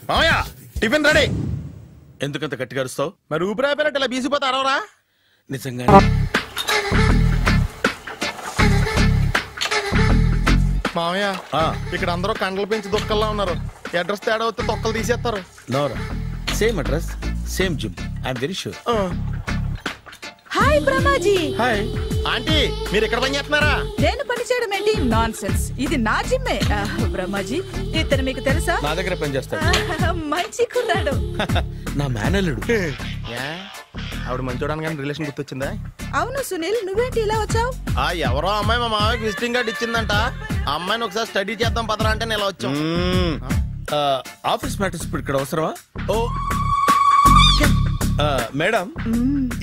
మామయ్య tiffin ready. ఎందుకంత గట్టిగా అరుస్తావు? మరి ఊపిరాయిపోయినట్టు ఇలా బీసిపోతే అరవరా? నిజంగా మామయ్య ఇక్కడ అందరూ కండలు పెంచి దుక్కల్లా ఉన్నారు. అడ్రస్ తేడా వస్తే తొక్కలు తీసేస్తారు. నోరా same address same gym. I'm very sure. Hi Brahmaji. Hi aunty, మీరు ఇక్కడ పని చేస్తున్నారా? నేను పని చేయడం ఏంటి? Nonsense. ఇది నా జిమ్మే. బ్రహ్మాజీ ఇతను మీకు తెలుసా? నా దగ్గర పని చేస్తాడు. మంచి కుర్రాడు. నా మేనల్లుడు. ఆవిడ మంచోడానికి కానీ రిలేషన్ గుర్తొచ్చిందా? అవును సునీల్, నువ్వేంటి ఇలా వచ్చావు? ఎవరో అమ్మాయి మా మామయ్యకి విజిటింగ్ కార్డ్ ఇచ్చిందంట. ఆ అమ్మాయిని ఒకసారి స్టడీ చేద్దాం పదరా అంటే నేను ఇలా వచ్చాం. ఆఫీస్ మ్యాటర్స్ ఇప్పుడు ఇక్కడ అవసరమా? ఓ మేడం,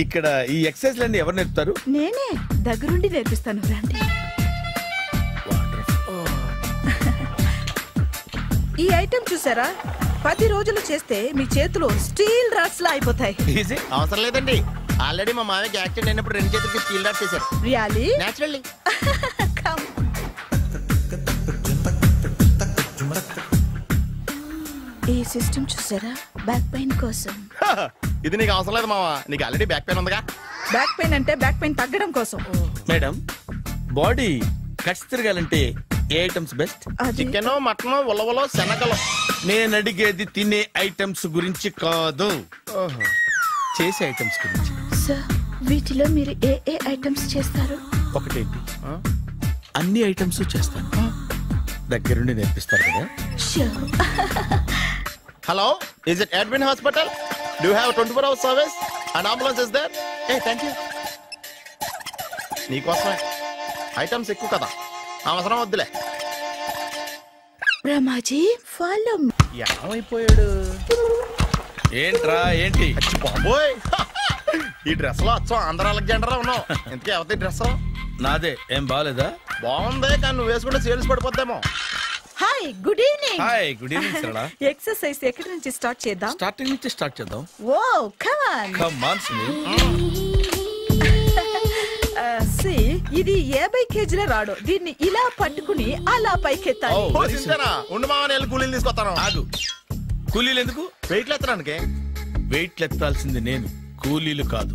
ఇక్కడ ఈ ఎక్సర్సైజ్ లన్నీ ఎవరు నేర్పుతారు? నేనే దగ్గరుండి నేర్పిస్తాను, రండి. ఈ ఐటెం చూసారా? 10 రోజులు చేస్తే మీ చేతులు స్టీల్ రాట్స్ లా అయిపోతాయి. అవసరం లేదండి, ఆల్రెడీ మా మామయ్యకి యాక్సిడెంట్ అయినప్పుడు 2 చేతులకి స్టీల్ డాట్ చేశారు. రియల్లీ? నేచురల్లీ. కమ్. ఈ సిస్టమ్ చూసారా? బ్యాక్ పెయిన్ కోసం. ఇది నీకు అవసరం లేదు మావా, నీకు ఆల్రెడీ బ్యాక్ పెయిన్ ఉందిగా. బ్యాక్ పెయిన్ అంటే బ్యాక్ పెయిన్ తగ్గడం కోసం. మేడం, బాడీ కట్స్ తిరగాలంటే ఏ ఐటమ్స్ బెస్ట్? చికెన్, మటన్, ఉలవలో, శనగలు. నేను అడిగేది తినే ఐటమ్స్ గురించి కాదు, చేసే ఐటమ్స్ గురించి. సార్, వీటిలో మీరు ఏ ఏ ఐటమ్స్ చేస్తారు? ఒకటేంటి, అన్ని ఐటమ్స్ చేస్తాను. దగ్గరుండి నేర్పిస్తారు కదా? Hello, is it admin hospital? Do you have 24 hours service and ambulance is there? Thank you. నీకోసమే. ఐటమ్స్ ఎక్కువ కదా, అవసరం వద్దులే. రమాజీ ఫాలో. ఏమైపోయాడు? ఏంట్రా ఏంటి? బాబోయ్, ఈ డ్రెస్ లో వచ్చాం ఆంధ్ర అలెగ్జాండర్ ఉన్నావు. ఇంతకీ ఎవరి డ్రెస్? నాదే. ఏం బాగాలేదా? బాగుంది, కానీ నువ్వు వేసుకుంటే సేల్స్ పడిపోద్దేమో. Hi, good evening. Hi, good evening Sarala. Exercise ఎక్కడి నుంచి స్టార్ట్ చేద్దాం? స్టార్టింగ్ నుంచి స్టార్ట్ చేద్దాం. Oh come on. Come on Sunil. ఇది 50 kgల రాడు. దీన్ని ఇలా పట్టుకుని అలా పైకెత్తాలి. ఉండు మామ, నేను కూలీలు తీసుకొస్తాను. ఆగు. కూలీలు ఎందుకు? వెయిట్ ఎత్తడానికి. వెయిట్ ఎత్తాల్సింది నేను, కూలీలు కాదు.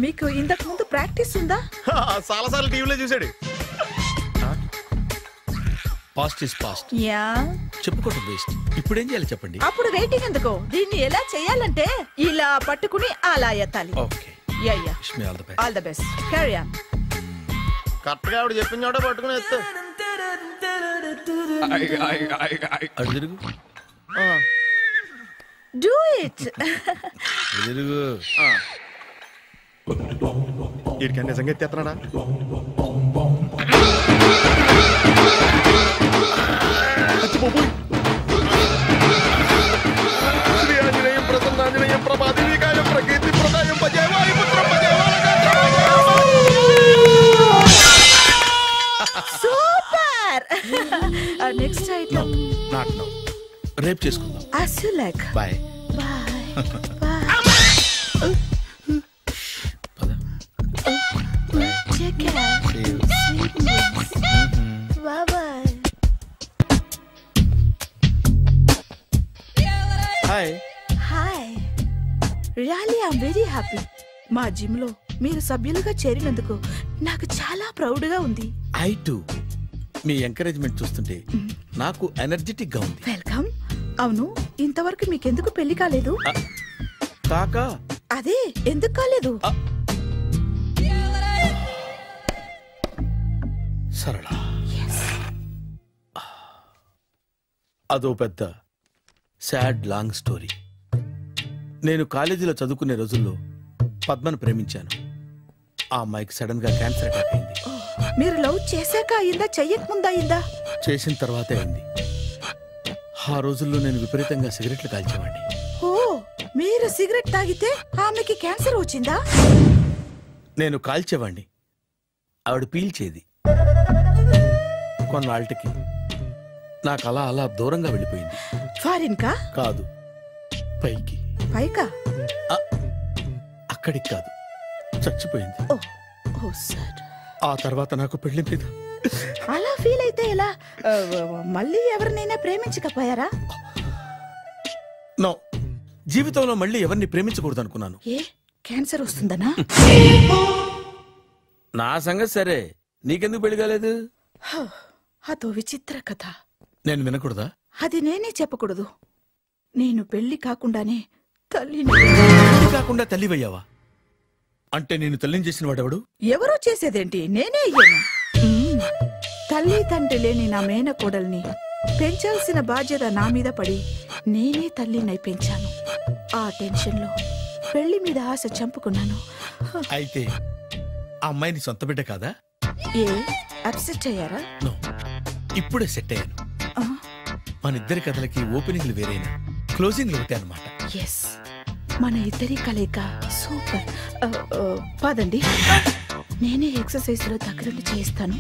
మీకు ఇంతకు ముందు ప్రాక్టీస్ ఉందా? చాలా సార్లు టీవీలో చూసాడు. Past is past. యా, చెప్పుకోవడం వేస్ట్. ఇప్పుడు ఏం చేయాలి చెప్పండి. అప్పుడు వెయిటింగ్ ఎందుకు? దీన్ని ఎలా చేయాలంటే ఇలా పట్టుకుని అలా ఎత్తాలి. Okay. Yeah yeah, all the best. Carry on. Correct గా ఆవిడ చెప్పిన చోట పట్టుకుని ఎత్తు. అటు తిరుగు. Do it. తిరుగు. వీడికి నిజంగా ఎత్తేస్తున్నాడా? శ్రీ ఆంజనేయం ప్రసన్నాంజనేయం ప్రభాదేవికాయం ప్రకీర్తి ప్రదాయం భజేవాయు పుత్రం super. Next item. Not now, రేపు చేసుకుందాం. As you like. Bye. Bye. Bye. Take care. Sweet dreams. Bye bye. హాయ్. Hi. Really, I'm very happy. మా జిమ్ లో మీరు సభ్యులుగా చేరినందుకు నాకు చాలా ప్రౌడ్ గా ఉంది. I to. మీ ఎంకరేజ్మెంట్ చూస్తుంటే నాకు ఎనర్జెటిక్ గా ఉంది. వెల్కమ్. అవును, ఇంతవరకు మీకెందుకు పెళ్లి కాలేదు? కాకా. అదే, ఎందుకు కాలేదు? సరళ, అదో పెద్ద సాడ్ లాంగ్ స్టోరీ. నేను కాలేజీలో చదువుకునే రోజుల్లో పద్మను ప్రేమించాను. ఆ అమ్మాయికి సడన్ గా క్యాన్సర్ అటాక్ అయింది. మీరు లవ్ చేశాక అయిందా, చెయ్యక ముందా అయిందా? చేసిన తర్వాతే అయింది. ఆ రోజుల్లో నేను విపరీతంగా సిగరెట్లు కాల్చేవాడిని. ఓ, మీరు సిగరెట్ తాగితే ఆమెకి క్యాన్సర్ వచ్చిందా? నేను కాల్చేవాడిని, ఆవిడ పీల్చేది. కొన్నాళ్ళకి నాకు అలా అలా దూరంగా వెళ్ళిపోయింది. ఫారిన్ కా? కాదు, పైకి. పైకా? అక్కడికి కాదు, చచ్చిపోయింది. ఓ సార్. ఆ తర్వాత నాకు పెళ్లి మీద. అలా ఫీల్ అయితే ఎలా? మళ్ళీ ఎవరినైనా ప్రేమించకపోయారా? నో, జీవితంలో మళ్ళీ ఎవరిని ప్రేమించకూడదు అనుకున్నాను. ఏ క్యాన్సర్ వస్తుందనా? నా సంగతి సరే, నీకెందుకు పెళ్లి కాలేదు? అదో విచిత్ర కథ. నేను వినకూడదా? అది నేనే చెప్పకూడదు. నేను పెళ్లి కాకుండానే తల్లిని. పెళ్లి కాకుండా తల్లివయ్యావా? అంటే నేను తల్లిని చేసిన వాడెవడు? ఎవరో చేసేదేంటి, నేనే అయ్యాను. తల్లి తండ్రి లేని నా మేనకోడల్ని పెంచాల్సిన బాధ్యత నా మీద పడి నేనే తల్లినై పెంచాను. ఆ టెన్షన్లో పెళ్లి మీద ఆశ చంపుకున్నాను. అయితే ఆ అమ్మాయిని సొంత బిడ్డ కాదా? ఏ అప్సెట్ అయ్యారా? నో, ఇప్పుడే సెట్ అయ్యాను. మన ఇద్దరి కథలకి ఓపెనింగ్లు వేరైనా క్లోజింగ్లు ఒకటే అన్నమాట. ఎస్, మన ఇద్దరి కలయిక సూపర్. పదండి, నేనే ఎక్సర్సైజ్ లో దగ్గరుండి చేయిస్తాను.